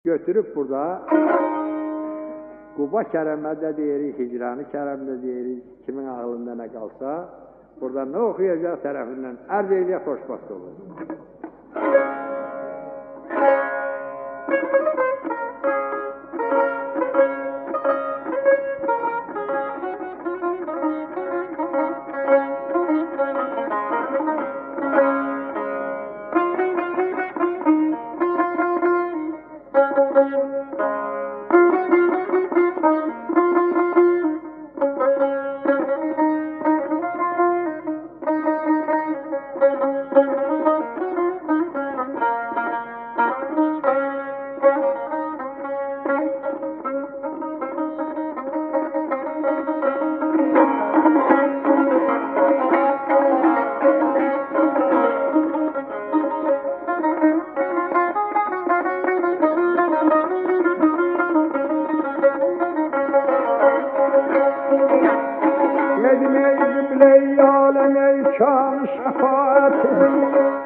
götürüp burada Quba Kərəmdə deyirik, Hicranı Kərəmdə deyirik, kimin ağlında ne kalsa, burada ne okuyacak tarafından arz eyliyə xoşbaxt olur.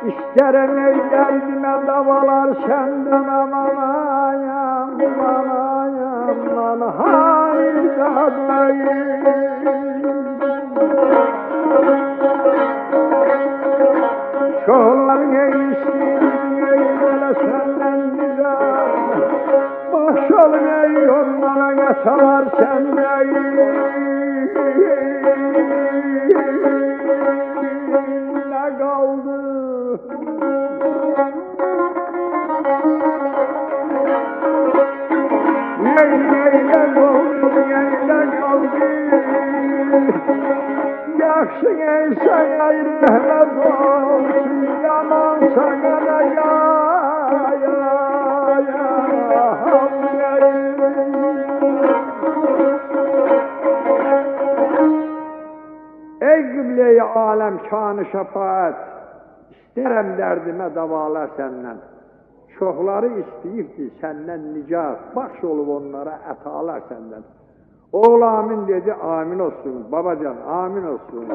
İsterim ey derdime davalar senden aman ayam, aman haydadayım. Şoğlan ey istedim ey böyle senden güzel, başalım ey ormana geçalar senden. Ne kaldı? Neyle oldu, neyle kaldı? Yaxşı neysen ayrı rəhmət olsun, yaman sana da Ey qiblə-i aləm, şanı şəfaət, istərəm dərdimə davalar səndən. Çoxları istəyibdir səndən nicat, baxş olub onlara ətalar səndən. Oğul amin dedi, amin olsun, babacan amin olsun.